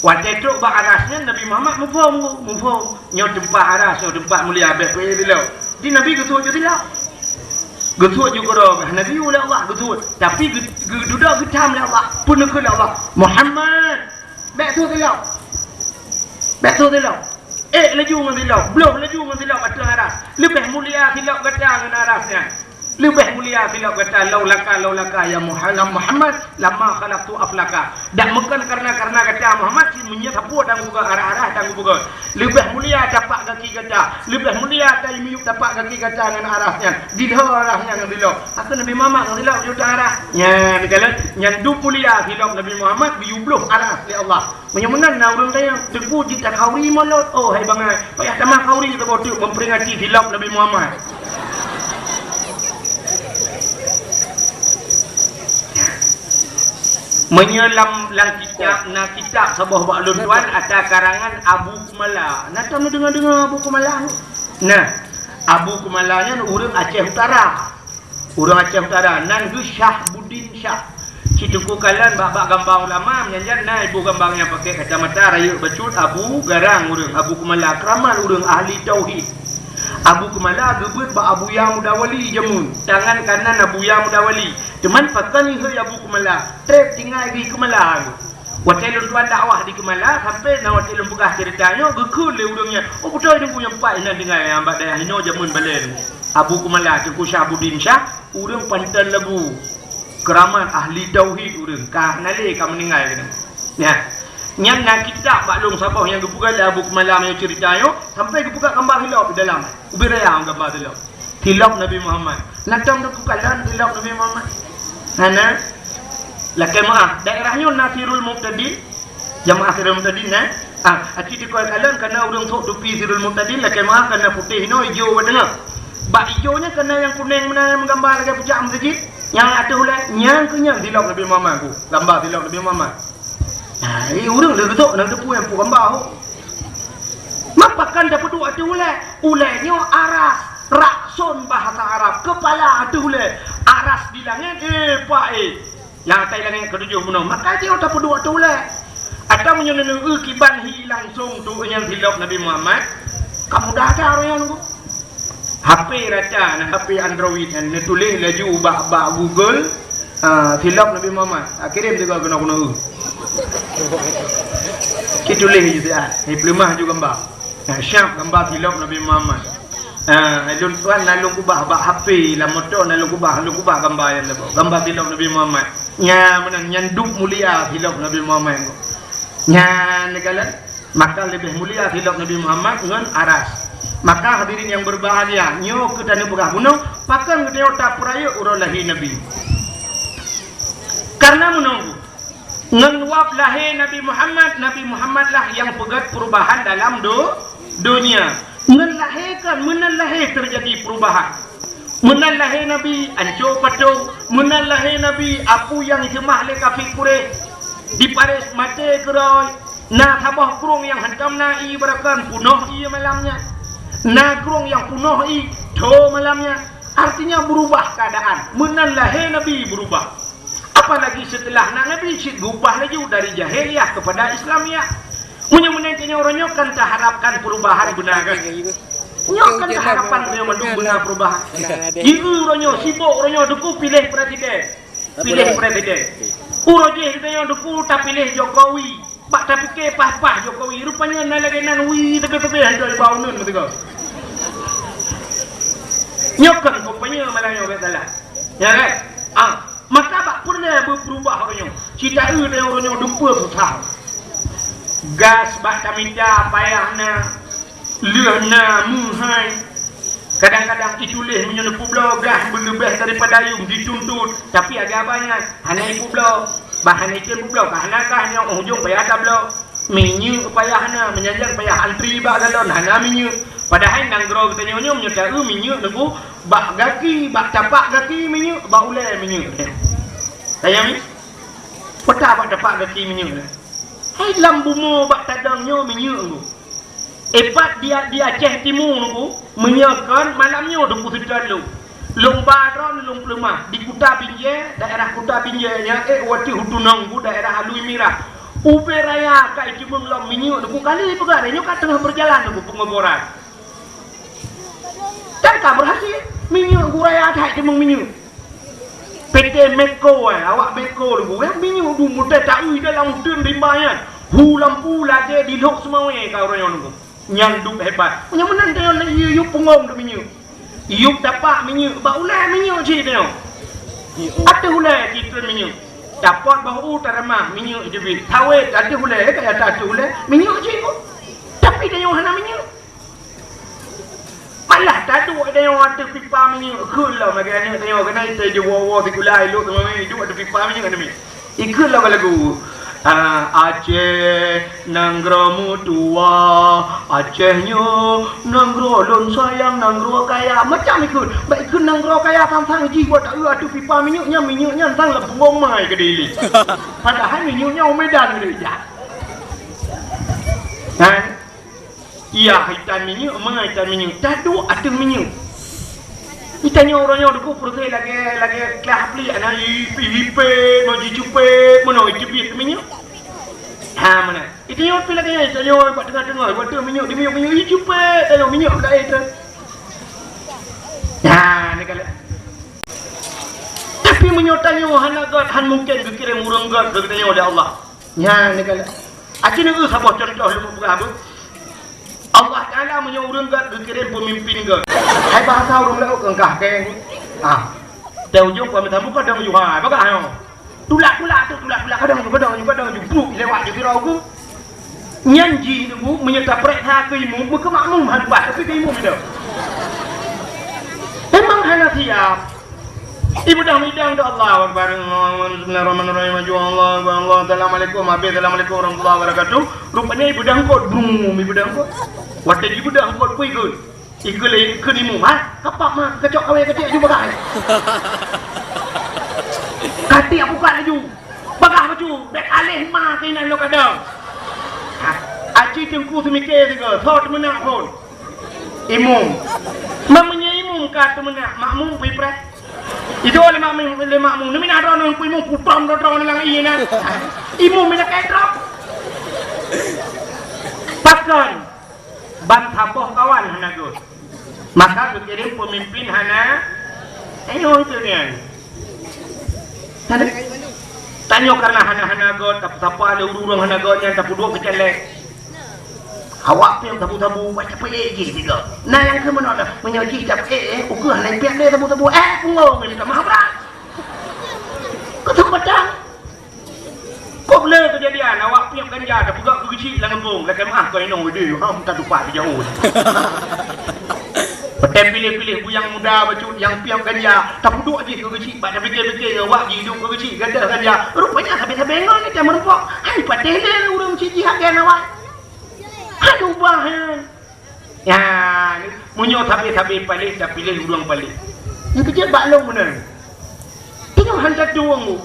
Wadah truk bak arasnya Nabi Muhammad mufum. Nyo tempat aras, nyo tempat mulia baik dia. Di Nabi gesuat je tidak. Gesuat juga dah. Nabi oleh Allah gesuat. Tapi duda getam oleh Allah. Pun oleh Allah. Muhammad. Baik tu tidak. Baik tu tidak. Laju dengan tidak. Belum laju dengan tidak kat aras. Lebih mulia tidak kata dengan arasnya. Lebih mulia tidak kata laulaka ya Muhammad lama khalaqtu aflaka. Dan bukan karena kata Muhammad menyesapu dan buka arah-arah dan buka. Lebih mulia dapat kaki kata. Lebih mulia tai miuk dapat kaki kata dengan arahnya. Di arahnya dengan dilok. Atau Nabi Muhammad dengan dilok juta arah. Ya, dikala nyandu mulia hilap Nabi Muhammad diubluh arah oleh Allah. Menyemenan orang tanya teguh jita kauri molot. Oh hai bangai. Payah tamah kauri kita bodoh memperingati hilap Nabi Muhammad. Menyelam lang kitab sebuah baklun tuan ada karangan Abu Kumala. Nak tahu dengar Abu Kumala? Nah, Abu Kumala nya orang Aceh Utara. Orang Aceh Utara nan tu Syahbuddin Syah. Cituku kalan bak gambar ulama menyanjat nah ibu gambarnya pakai kacamata raya becut Abu garang orang Abu Kumala keramat orang ahli tauhid. Abu Kumala gebut ba Abu Ya Mudawali jamun. Tangan kanan Abu Ya Mudawali. Teman pakan ni Abu Kumala. Trep tinggal di Kumala. Watelun tuan dakwah di Kumala sampai na watelun pegah ceritanya gekul le urangnya. Oh betul dia punya empat ina dengar yang ambak daya hino jamun balen. Abu Kumala Tengku Syahbuddin Syah urang pantan lebu. Keramat ahli tauhid urang. Kah nale ka meninggal kena. Ya. Yang nak kitab baklung sabah yang gepukan Abu Kumala punya ceritanya sampai gepukan gambar hilap di dalam. Ubi raya gambar hilap. Hilap Nabi Muhammad. Nakam gepukan hilap Nabi Muhammad. Hana lakai maaf daerahnya Nasirul Muqtadin jamaah Sirul Muqtadin aci di kuala kalan karena orang sok tupi Sirul Muqtadin lakai maaf karena putih no hijau wadana bak hijaunya karena yang kuning mana menggambar lagi puncak masjid yang ada ulai yang kenyang silap Nabi Muhammad ku gambar silap Nabi Muhammad ini orang dah getuk nak tepu yang pu gambar mapakan dapat dua ada ulainya aras rakson bahasa Arab kepala ada ulai aras di langit yang atas langit ke-7 menang maka dia tak perlu waktu ulai ada menyenang kiban langsung tu yang silap Nabi Muhammad kamu dah ada orang yang nunggu HP raca HP Android yang tulis laju bak Google silap Nabi Muhammad kirim juga kena kita tulis je diplomah juga gambar syaf gambar silap Nabi Muhammad Alun tuan lalu kubah bak HP la motor lalu kubah gambar yang lebih gambar silap Nabi Muhammad nya menang nyanduk mulia silap Nabi Muhammad nya negala maka lebih mulia silap Nabi Muhammad dengan aras maka hadirin yang berbahagia nyo ke tanah pegah gunung pakan ke tak peraya urang lahir Nabi karena menunggu ngenwap lahir Nabi Muhammad lah yang pegat perubahan dalam dunia menlahirkan terjadi perubahan Menan lahir Nabi ancur patung, menan lahir Nabi apa yang jemah le kafir Quraisy di Paris mati keroi, na tabah kurung yang hentam nai berakan punuh ia malamnya, na kurung yang punuh i tho malamnya. Artinya berubah keadaan. Menan lahir Nabi berubah. Apalagi setelah Nabi Syed berubah lagi dari jahiliyah kepada Islamiyah. Menyamennya orangnya kan tak harapkan perubahan benar kan. Nyokan harapan dia menunggu perubahan. Ibu orangnya sibuk orangnya duku pilih presiden. Pilih presiden. Urojeh dia duku tak pilih Jokowi. Bak tak fikir pas-pas Jokowi. Rupanya nak lagi nan wi tepi-tepi hendak dibangun betul. Nyokan rupanya malahnya orang salah. Ya kan? Maka bak pernah berubah orangnya. Cita dia orangnya duku susah. Gas bak tamita payahna. Lena muhai. Kadang-kadang ditulis menyentuh pulau gas berlebih daripada ayam dituntut. Tapi agak banyak. Hanya pulau. Bahan ikan pulau. Kahanakah yang ujung payah tablau. Minyak payahna. Menyanjang payah antri bak galon. Hana minyak. Padahal nanggro kita nyonya menyatakan minyak nunggu. Bak gaki. Bak tapak gaki minyak. Bak ulai minyak. Saya mi. Peta bak tapak gaki minyak. Hai lambu mo bak tadangnya minyak nunggu. Epat dia di Aceh Timur tu menyakan malamnya tu sudah lu. Lomba ron lom lemah di Kuta Binjai, daerah Kuta Binjai nya wati Hutunang bu daerah Alui Mirah. Ube raya kai cuma lom minyak tu kali pegare nya kat tengah berjalan tu pengeboran. Dan ka berhasil minyak guraya thai cuma minyak. PT Meko awak Meko tu minyak tu mudah tak ui dalam tun rimbanya. Hu lampu lagi di lok semua kau orang tu. Nyanduk hebat. Punya menang dia nak iu pengom tu minyak. Iu dapat minyak, bau ulai minyak je dia. Ada ulai kita minyak. Dapat bau taramah minyak je bit. Tawet ada ulai kaya tak ada ulai minyak je pun. Tapi dia yang hana minyak. Malah tak ada yang ada pipa minyak. Kulah magana tengok kena itu je wawa di kulai lu tu memang hidup ada pipa minyak ada minyak. Ikulah lagu. Aceh nanggro tua, Acehnya nanggro lon sayang nanggro kaya macam ikut. Baik ikut nanggro kaya sang jiwa tak ada pipa minyaknya sang lebong mai ke Dili. Padahal minyaknya Medan ke dia. Kan? Iya hitan minyak, mengitan minyak. Tadu ada minyak. Itanya orangnya dulu proses lagi kelas beli anak ipipet, mau jupet, mana ipipet minyak. Ha mana? Itanya pilih lagi itanya buat tengah-tengah, buat tu minyak di minyak ipipet, tanya minyak dah itu. Ha ni kalau. Tapi menyotanya hanagat han mungkin dikirim urang gad katanya oleh Allah. Ya ni kalau. Akhirnya tu sabah contoh lu berapa? Allah Ta'ala menyuruh engkau dikirim pemimpin engkau. Hai bahasa orang laut engkau ke? Tewujud kau minta buka dah menyuhai. Bagaimana? Tulak kadang jumpa lewat je kira aku. Nyanji tu menyerta periksa ke imu, bukan makmum hadbat tapi ke imu bila. Memang hana siap. Ibu dah midang dah Allah Akbar. Bismillahirrahmanirrahim. Allah Assalamualaikum warahmatullahi wabarakatuh. Rupanya ibu dah angkut. Ibu dah angkut. Waktu ibu dah angkut pun ikut. Ikut lagi ke nimu. Kapak mah kecok kawai kecik juga kan. Kati aku buka laju. Bagah baju. Bek alih mah kena lo kadang. Aci tengku semikir juga. Thot menak pun. Imum. Mamanya imum kata menak. Makmum pipret. Itu oleh makmum. Ni mina ada orang imum putam orang lang iya na. Imum mina ketrap. Pakan bantapoh kawan hana gus. Maka dikirim pemimpin hana. Ayo itu ni. Tanya karena hana gus. Tapi siapa ada urang hana gus yang tapi dua kecelek. Awak pun tabu-tabu macam apa lagi juga. Nah yang ke mana dah menyaji cap ukur lain pihak dia tabu-tabu punggung ni tak mahu berat. Kau tak pedang. Kau boleh kejadian awak pihak ganja dah buka ke kecil dalam kampung. Lekas mah kau inong dia. Tak lupa dia jauh. Petem pilih-pilih buyang muda baju yang pihak ganja tak duduk je ke kecil. Pada fikir-fikir awak je hidup ke kecil ganda ganja. Rupanya habis-habis ngol ni dia merempok. Hai patih dia urang ciji hakian awak. Aduh bahan. Ya, munyo tapi balik dah pilih urang balik. Yang kecil baklong benar. Tengok hantar tuang mu.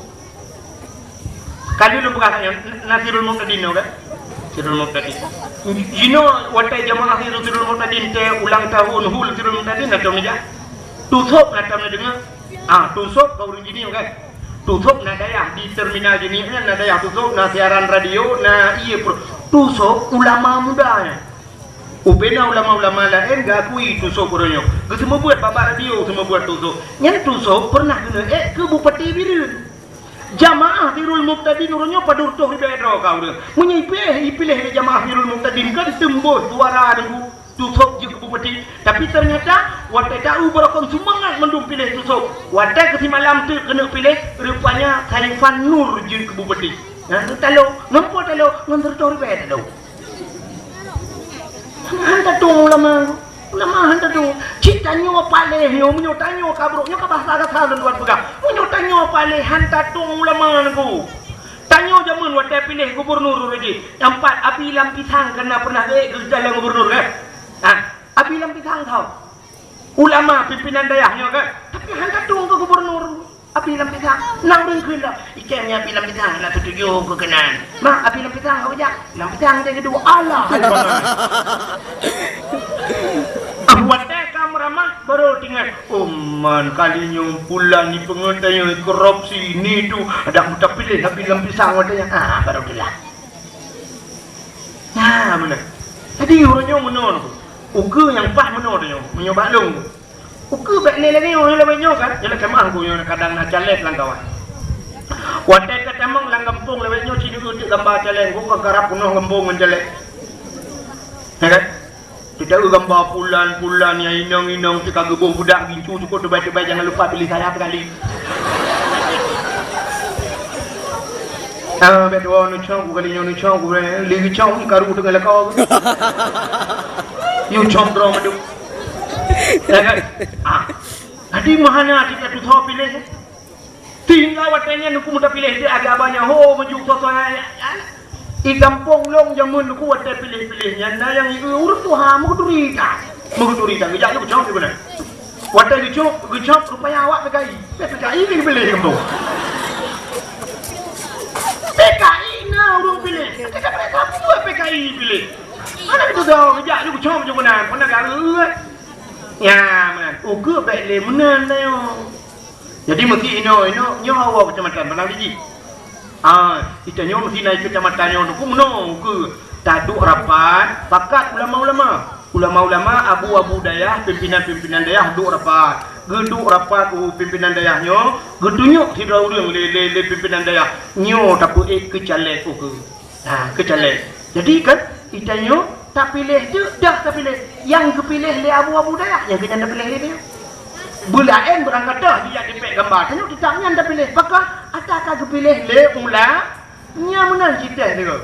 Kali lu bukan yang Nasirul Muqtadin kan? Nasirul Muqtadin. You know watai jamaah Nasirul Muqtadin te ulang tahun hul Nasirul Muqtadin atau meja? Tutup nak tahu dengar? Tutup kau begini kan? Tutup na daya di terminal jenis na daya tutup na siaran radio na iya tutup ulama muda ya. Upena ulama-ulama lain gakui tutup koronyo. Semua buat babak radio semua buat tutup. Yang tutup pernah kena ke Bupati Birun. Jamaah Dirul Muqtadin koronyo padur toh bedro kau dia. Ipilih jamaah Dirul Muqtadin kan tembus suara dengan tutup je ke Bupati. Tapi ternyata watai tahu berakon semangat mendung pilih tutup. Watai ke malam tu kena pilih rupanya Khalifan Nur je ke Bupati. Talo, nampak talo ngantar tori bed talo. Hantar tung lama hantar tung. Cita nyo paleh nyo menyo tanyo kabrok nyo ka bahasa kata dan buat pegang. Menyo tanyo paleh hantar tung lama nku. Tanyo jaman watai pilih gubernur lagi. Empat api lampisang kena pernah ke jalan gubernur kan? Api lampisang kau. Ulama pimpinan daerahnya kan? Tapi hantar tung ke gubernur. Api lampisang, nang ringkul lah. Ikannya api lampisang, nak tujuh ke kanan. Mak, api lampisang kau ajak. Lampisang dia kedua, Allah. Wadah kameraman baru tinggal. Man, kalinya pulang ni pengetanya korupsi ni tu. Ada mudah pilih api lampisang wadahnya. Baru bilang. Mana? Jadi orangnya menor. Uga yang pas menor dia, menyobak long. Uka baik ni lagi orang lebih nyok kan? Jalan kemang aku yang kadang nak jalan langkawan. Wadah kata emang lang kampung lebih nyok sini udik gambar jalan. Aku kegarap penuh kampung menjalan. Ya kan? Kita gambar pulan yang inang si kagubung budak gincu cukup terbaik-terbaik jangan lupa pilih saya sekali. Betul orang cong, kali yang cong, lagi cong karu dengan lekau. You cong drama tu. Adi mahana kita tutup pilih. Tinggal watanya nuku muda pilih dia agak banyak. Maju soalnya. I kampung long jamun nuku watai pilih-pilihnya. Nah yang urut tu menguturikan. Kejap tu kecok benar. Watai kecok rupanya awak PKI. PKI ni pilih kampung. PKI nah urut pilih. Kita mereka buat PKI pilih. Mana kita tahu kejap tu kecok macam mana. Mana garut. Ya, man. Uga baik le menan dah. Jadi mesti nyo awak kecamatan mana lagi? Kita nyo mesti naik kecamatan nyo tu meno uga. Taduk rapat, pakat ulama-ulama, abu-abu dayah, pimpinan-pimpinan dayah duk rapat. Geduk rapat pimpinan dayahnya, gedunyuk tidak urang le pimpinan dayah. Nyo tapu kecalek uga. Kecalek. Jadi kan kita nyo tak pilih tu, dah tak pilih. Yang kepilih le abu-abu dayah, yang kena pilih dia. Bulaen berangkat dah dia dipek gambar. Tengok ditanya anda pilih. Pakah adakah kepilih le mula? Nya menang cerita dia.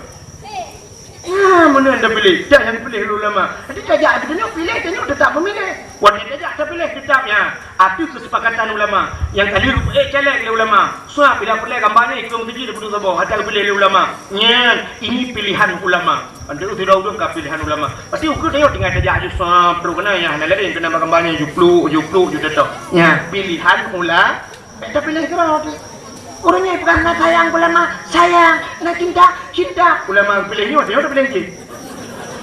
Mana anda pilih? Dah yang pilih ulama. Nanti tajak tengok pilih tetap memilih. Wanita tajak tak pilih tetapnya. Itu kesepakatan ulama. Yang kali celek le ulama. Suap bila pilih gambarnya ikut tinggi daripada sabah. Ada pilih le ulama. Ini pilihan ulama. Anda tidak urung ke pilihan ulama. Pasti ukur tengok tinggal tajak je suap terus kena yang nak lain kena gambarnya jupluk tetap. Pilihan ulama. Tak pilih kerana tu. Orangnya bukan nak sayang ulama, sayang, nak cinta. Ulama pilihnya dia tak pilih je.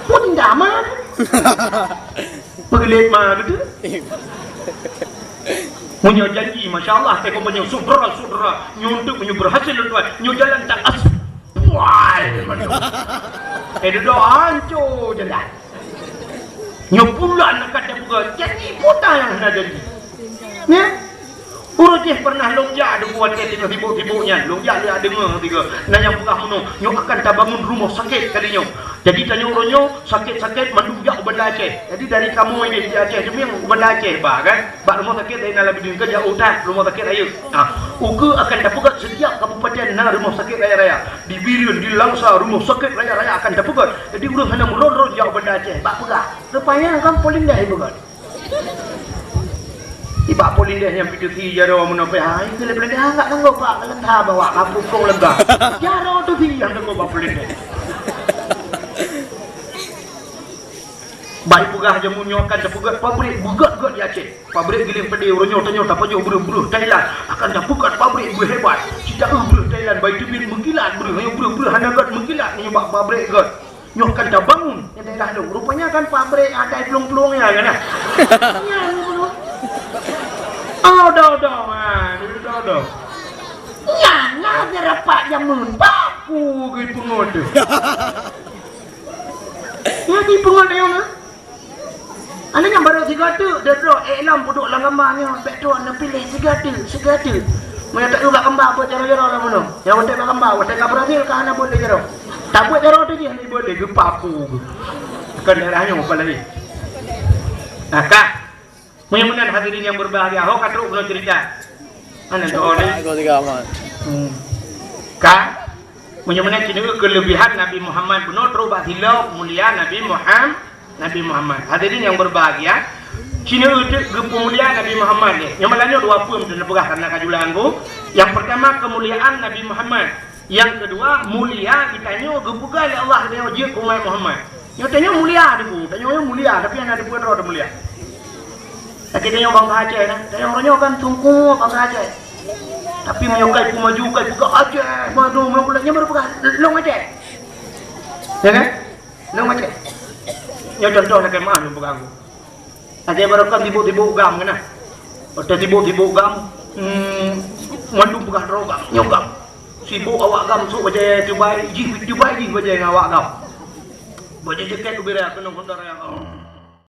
Pun dah mah. Pegelit mah betul. Punya janji, masya-Allah, saya punya saudara, nyuntuk punya berhasil tuan, nyu jalan tak as. Wah, dah hancur jalan. Nyu bulan nak kata bukan, janji putah yang nak janji. Ya? Urutih pernah longjak ada buat ketika sibuk-sibuknya. Longjak dia dengar tiga. Nah yang bukan menung, nyo akan tak bangun rumah sakit kalinya. Jadi tanya orangnya sakit-sakit mandujak Banda Aceh. Jadi dari kamu ini di Aceh cuma yang Banda Aceh bah kan. Bak rumah sakit dari nak lebih kerja utat rumah sakit raya. Uga akan dapat setiap kabupaten na rumah sakit raya-raya. Di Birun, di Langsa rumah sakit raya-raya akan dapat. Jadi urang hanya meron-ron jauh Banda Aceh. Bak pegah. Rupanya kan polindah ibu kan. Ibak polindah yang pituti jaro menopeh. Itu lebih dah enggak tangguh pak lentah bawa kapukung lega. Jaro tu yang tangguh pak polindah. Baik pugah je munyokan dapugat pabrik bugat-gat di Aceh. Pabrik giling pedih ronyo-tonyo tapajo buru-buru Thailand akan dapugat pabrik berhebat. Cita buru Thailand baik tibin mengkilat buru ayo buru hanagat mengkilat nyebab pabrik gat. Nyokan dah bangun yang daerah tu. Rupanya kan pabrik ada pelung-pelungnya kan. Ya buru. Oh dah. Ya nak rapat jamun baku gitu ngode. Ya di pengode yo na. Ana yang baru sigatu dia drop iklan puduk lang gambarnya pek tu nak pilih sigatu. Mana tak juga gambar apa cara-cara lah mono. Yang hotel gambar, hotel ke Brazil kan ana boleh cara. Tak buat cara tu je ni boleh gepaku. Kan daerahnya apa lagi? Kak. Mudah-mudahan hadirin yang berbahagia. Ho katru belum cerita. Ana doa ni. Aku tiga amat. Kak. Mudah-mudahan kini kelebihan Nabi Muhammad benar terubah hilau mulia Nabi Muhammad. Hadirin yang berbahagia, Cina itu kemuliaan Nabi Muhammad ni. Yang malahnya dua pun sudah berah karena kajulan aku. Yang pertama kemuliaan Nabi Muhammad. Yang kedua mulia ditanya gebuka oleh Allah dia uji umat Muhammad. Yang tanya mulia dia tanya mulia tapi yang ada pun ada mulia. Tapi tanya bangsa Aceh nah. Tanya orangnya kan tunggu bangsa Aceh. Tapi menyokai pun maju kai buka Aceh. Madu mulanya baru buka long Aceh. Ya kan? Long Aceh. Yang contoh nak kemah yang pegang aku. Ada barukan tiba-tiba gam kena. Atau tiba-tiba gam. Mandu pegang rogam, nyogam. Sibuk awak gam sok baca cubai ji baca dengan awak gam. Baca jaket ubira kena kontar yang